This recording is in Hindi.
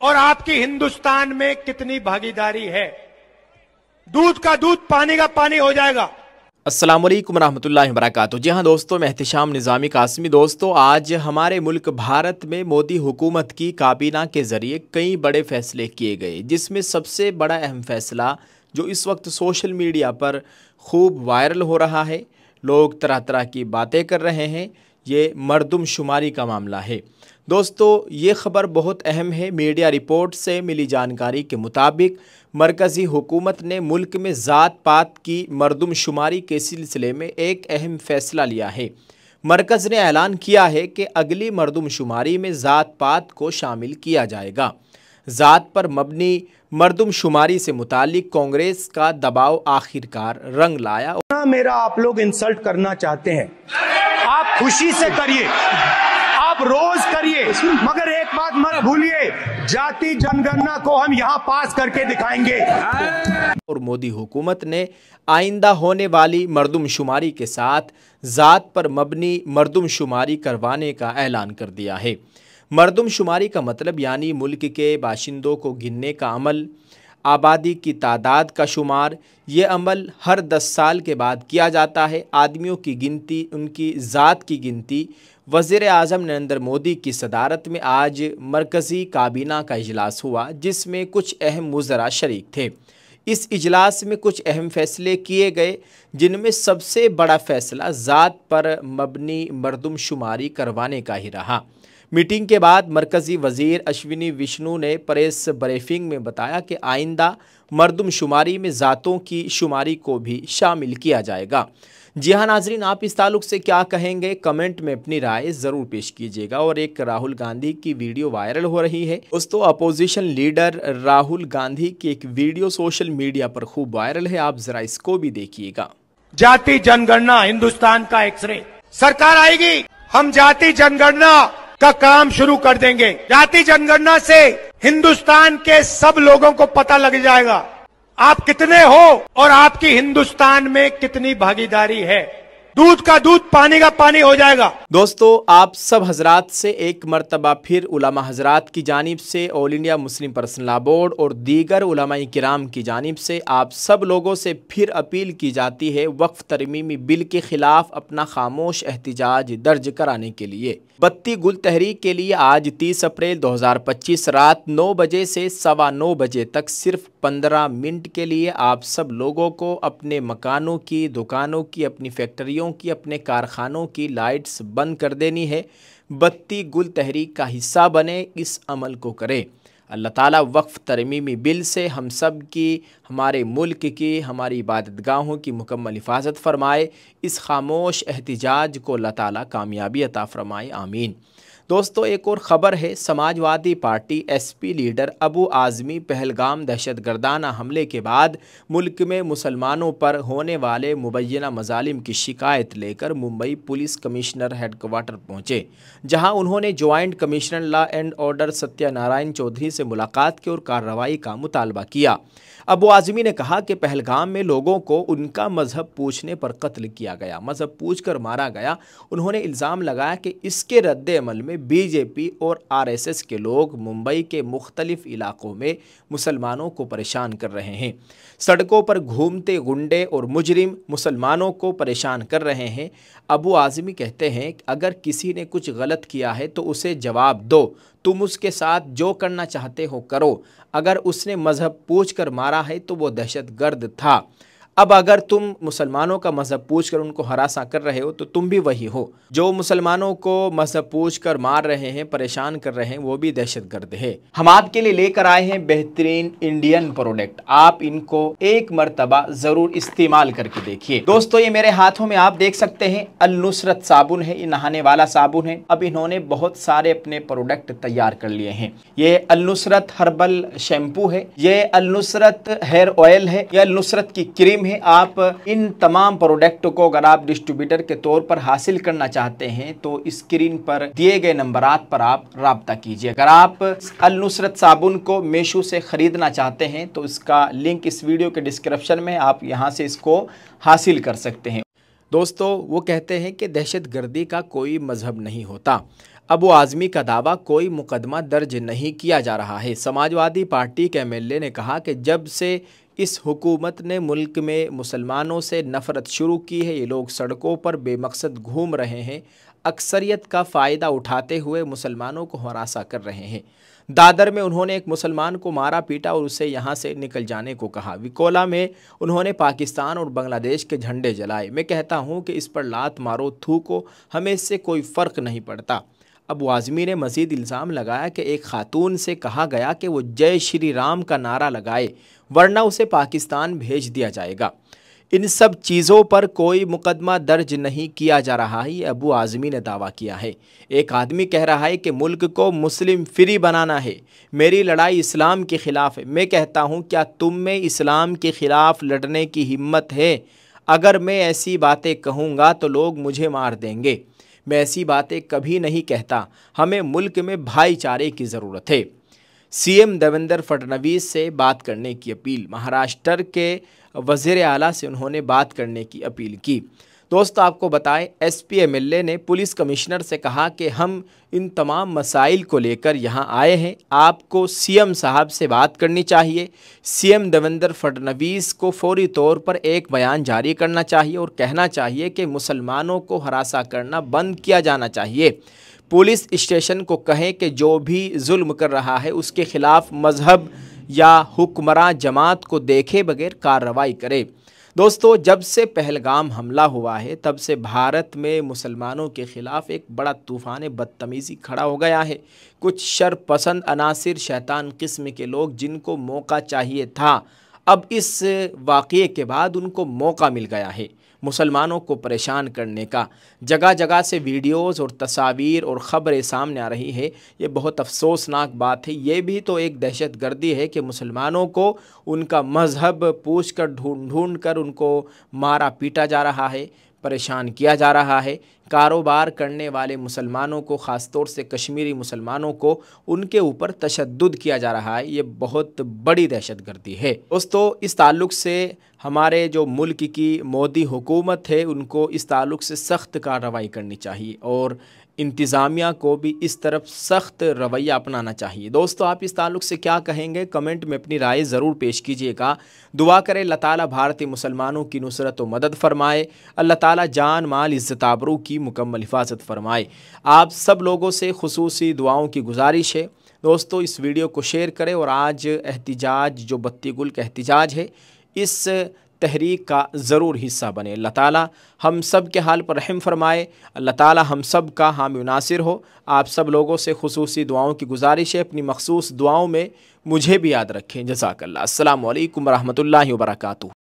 और आपकी हिंदुस्तान में कितनी भागीदारी है। दूध का दूध पानी का पानी हो जाएगा। अस्सलाम वालेकुम रहमतुल्लाहि व बरकातुहू। जी हाँ दोस्तों, मैं एहतिशाम निज़ामी कासमी। दोस्तों, आज हमारे मुल्क भारत में मोदी हुकूमत की काबीना के ज़रिए कई बड़े फ़ैसले किए गए, जिसमें सबसे बड़ा अहम फ़ैसला जो इस वक्त सोशल मीडिया पर खूब वायरल हो रहा है, लोग तरह तरह की बातें कर रहे हैं, ये मरदमशुमारी का मामला है। दोस्तों, ये ख़बर बहुत अहम है। मीडिया रिपोर्ट से मिली जानकारी के मुताबिक मरकज़ी हुकूमत ने मुल्क में ज़ात पात की मरदमशुमारी के सिलसिले में एक अहम फ़ैसला लिया है। मरकज़ ने ऐलान किया है कि अगली मरदमशुमारी में ज़ात पात को शामिल किया जाएगा। ज़ात पर मबनी मरदमशुमारी से मुतालिक कांग्रेस का दबाव आखिरकार रंग लाया। मेरा आप लोग इंसल्ट करना चाहते हैं, आप खुशी से करिए, आप रोज करिए, मगर एक बात मत भूलिए, जाति जनगणना को हम यहाँ पास करके दिखाएंगे। और मोदी हुकूमत ने आइंदा होने वाली मरदमशुमारी के साथ ज़ात पर मबनी मरदमशुमारी करवाने का ऐलान कर दिया है। मरदमशुमारी का मतलब यानी मुल्क के बाशिंदों को गिनने का अमल, आबादी की तादाद का शुमार। ये अमल हर 10 साल के बाद किया जाता है। आदमियों की गिनती, उनकी ज़ात की गिनती। वज़ीर आज़म नरेंद्र मोदी की सदारत में आज मरकज़ी काबीना का इजलास हुआ, जिसमें कुछ अहम वज़रा शरीक थे। इस इजलास में कुछ अहम फ़ैसले किए गए, जिनमें सबसे बड़ा फ़ैसला ज़ात पर मबनी मरदमशुमारी करवाने का ही रहा। मीटिंग के बाद मरकज़ी वज़ीर अश्विनी विष्णु ने प्रेस ब्रीफिंग में बताया कि आइंदा मरदमशुमारी में ज़ातों की शुमारी को भी शामिल किया जाएगा। जी हाँ नाजरीन, आप इस ताल्लुक़ से क्या कहेंगे, कमेंट में अपनी राय ज़रूर पेश कीजिएगा। और एक राहुल गांधी की वीडियो वायरल हो रही है। दोस्तों, अपोजिशन लीडर राहुल गांधी की एक वीडियो सोशल मीडिया पर खूब वायरल है, आप ज़रा इसको भी देखिएगा। जाति जनगणना हिंदुस्तान का एक्सरे, सरकार आएगी, हम जाति जनगणना का काम शुरू कर देंगे। जाति जनगणना से हिंदुस्तान के सब लोगों को पता लग जाएगा आप कितने हो और आपकी हिंदुस्तान में कितनी भागीदारी है। दूध का दूध पानी का पानी हो जाएगा। दोस्तों, आप सब हजरात से एक मरतबा फिर उलमा हजरात की जानिब से, all India Muslim personal law board और दीगर उलमाए किराम की जानिब से आप सब लोगों से फिर अपील की जाती है वक्फ तरमीमी बिल के खिलाफ अपना खामोश एहतिजाज दर्ज कराने के लिए। बत्ती गुल तहरीक के लिए आज 30 अप्रैल 2025 रात 9 बजे से 9:15 बजे तक सिर्फ 15 मिनट के लिए आप सब लोगों को अपने मकानों की, दुकानों की, अपनी फैक्ट्रियों की, अपने कारखानों की लाइट्स बंद कर देनी है। बत्ती गुल तहरीक का हिस्सा बने, इस अमल को करें। अल्लाह ताला वक्फ तरमीमी बिल से हम सब की, हमारे मुल्क की, हमारी इबादतगाहों की मुकम्मल हिफाजत फरमाए। इस खामोश एहतिजाज को अल्लाह ताला कामयाबी अता फरमाए, आमीन। दोस्तों, एक और ख़बर है। Samajwadi Party SP leader Abu Azmi Pahalgam दहशतगर्दाना हमले के बाद मुल्क में मुसलमानों पर होने वाले मुबैना मजालिम की शिकायत लेकर मुंबई पुलिस कमिश्नर हेडक्वार्टर पहुँचे, जहां उन्होंने joint commissioner law and order Satyanarayan Chaudhary से मुलाकात की और कार्रवाई का मुतालबा किया। अबू आज़मी ने कहा कि पहलगाम में लोगों को उनका मज़हब पूछने पर कत्ल किया गया, मज़हब पूछकर मारा गया। उन्होंने इल्ज़ाम लगाया कि इसके रद्द अमल में बीजेपी और आरएसएस के लोग मुंबई के मुख्तलिफ इलाकों में मुसलमानों को परेशान कर रहे हैं। सड़कों पर घूमते गुंडे और मुजरिम मुसलमानों को परेशान कर रहे हैं। अबू आज़मी कहते हैं कि अगर किसी ने कुछ गलत किया है तो उसे जवाब दो, तुम उसके साथ जो करना चाहते हो करो। अगर उसने मज़हब पूछ कर मारा है तो वो दहशतगर्द था। अब अगर तुम मुसलमानों का मज़हब पूछ कर उनको हरासा कर रहे हो तो तुम भी वही हो। जो मुसलमानों को मज़हब पूछ कर मार रहे हैं, परेशान कर रहे हैं, वो भी दहशतगर्द है। हम आपके लिए लेकर आए हैं बेहतरीन इंडियन प्रोडक्ट, आप इनको एक मरतबा ज़रूर इस्तेमाल करके देखिए। दोस्तों, ये मेरे हाथों में आप देख सकते हैं अल नुसरत साबुन है, ये नहाने वाला साबुन है। अब इन्होंने बहुत सारे अपने प्रोडक्ट तैयार कर लिए हैं। ये अल नुसरत हर्बल शैम्पू है, ये अल नुसरत हेयर ऑयल है, ये अल नुसरत की क्रीम है। आप इन तमाम प्रोडक्ट को अगर आप डिस्ट्रीब्यूटर के तौर पर हासिल करना चाहते हैं तो स्क्रीन पर दिए गए नंबरात पर आप राब्ता कीजिए। अगर आप अल नुसरत साबुन को मीशो से खरीदना चाहते हैं तो इसका लिंक इस वीडियो के डिस्क्रिप्शन में, आप यहां से इसको हासिल कर सकते हैं। दोस्तों, वो कहते हैं कि दहशतगर्दी का कोई मजहब नहीं होता। अबू आज़मी का दावा कोई मुकदमा दर्ज नहीं किया जा रहा है। समाजवादी पार्टी के एमएलए ने कहा कि जब से इस हुकूमत ने मुल्क में मुसलमानों से नफ़रत शुरू की है, ये लोग सड़कों पर बेमकसद घूम रहे हैं, अक्सरियत का फ़ायदा उठाते हुए मुसलमानों को हरासा कर रहे हैं। दादर में उन्होंने एक मुसलमान को मारा पीटा और उसे यहाँ से निकल जाने को कहा। विकोला में उन्होंने पाकिस्तान और बांग्लादेश के झंडे जलाए। मैं कहता हूँ कि इस पर लात मारो, थूको, हमें इससे कोई फ़र्क नहीं पड़ता। अबू आज़मी ने मज़ीद इल्ज़ाम लगाया कि एक खातून से कहा गया कि वो जय श्री राम का नारा लगाए वरना उसे पाकिस्तान भेज दिया जाएगा। इन सब चीज़ों पर कोई मुकदमा दर्ज नहीं किया जा रहा है, ये अबू आज़मी ने दावा किया है। एक आदमी कह रहा है कि मुल्क को मुस्लिम फ्री बनाना है, मेरी लड़ाई इस्लाम के ख़िलाफ़ है। मैं कहता हूँ, क्या तुम में इस्लाम के ख़िलाफ़ लड़ने की हिम्मत है? अगर मैं ऐसी बातें कहूँगा तो लोग मुझे मार देंगे। मैं ऐसी बातें कभी नहीं कहता। हमें मुल्क में भाईचारे की ज़रूरत है। सीएम देवेंद्र फडणवीस से बात करने की अपील। महाराष्ट्र के वज़ीर आला से उन्होंने बात करने की अपील की। दोस्तों, आपको बताएं, एसपी एमएलए ने पुलिस कमिश्नर से कहा कि हम इन तमाम मसाइल को लेकर यहाँ आए हैं, आपको सीएम साहब से बात करनी चाहिए। सीएम देवेंद्र फडणवीस को फौरी तौर पर एक बयान जारी करना चाहिए और कहना चाहिए कि मुसलमानों को हरासा करना बंद किया जाना चाहिए। पुलिस स्टेशन को कहें कि जो भी जुल्म कर रहा है उसके ख़िलाफ़ मज़हब या हुक्मरान जमात को देखे बगैर कार्रवाई करे। दोस्तों, जब से पहलगाम हमला हुआ है तब से भारत में मुसलमानों के ख़िलाफ़ एक बड़ा तूफ़ान बदतमीज़ी खड़ा हो गया है। कुछ शरपसंद अनासिर, शैतान किस्म के लोग जिनको मौका चाहिए था, अब इस वाक़ये के बाद उनको मौका मिल गया है मुसलमानों को परेशान करने का। जगह जगह से वीडियोज़ और तस्वीर और ख़बरें सामने आ रही है। ये बहुत अफसोसनाक बात है। ये भी तो एक दहशतगर्दी है कि मुसलमानों को उनका मज़हब पूछ कर ढूंढ कर उनको मारा पीटा जा रहा है, परेशान किया जा रहा है। कारोबार करने वाले मुसलमानों को, ख़ास तौर से कश्मीरी मुसलमानों को, उनके ऊपर तशद्दुद किया जा रहा है। ये बहुत बड़ी दहशतगर्दी है। दोस्तों, इस ताल्लुक़ से हमारे जो मुल्क की मोदी हुकूमत है उनको इस ताल्लुक़ से सख्त कार्रवाई करनी चाहिए और इंतज़ामिया को भी इस तरफ सख्त रवैया अपनाना चाहिए। दोस्तों, आप इस ताल्लुक़ से क्या कहेंगे? कमेंट में अपनी राय ज़रूर पेश कीजिएगा। दुआ करें अल्लाह ताला भारतीय मुसलमानों की नुसरत व मदद फ़रमाए। अल्लाह ताला जान माल इज़्ज़त आबरू की मुकम्मल हिफाजत फ़रमाए। आप सब लोगों से खुसूसी दुआओं की गुजारिश है। दोस्तों, इस वीडियो को शेयर करें और आज एहतिजाज, जो बत्ती गुल का एहतिजाज है, इस तहरीक का ज़रूर हिस्सा बने। अल्लाह ताला हम सब के हाल पर रहम फरमाए। अल्लाह ताला हम सब का हामी नासिर हो। आप सब लोगों से खुसूसी दुआओं की गुजारिश है, अपनी मखसूस दुआओं में मुझे भी याद रखें। जज़ाकल्लाह। अस्सलामु अलैकुम व रहमतुल्लाहि व बरकातुहू।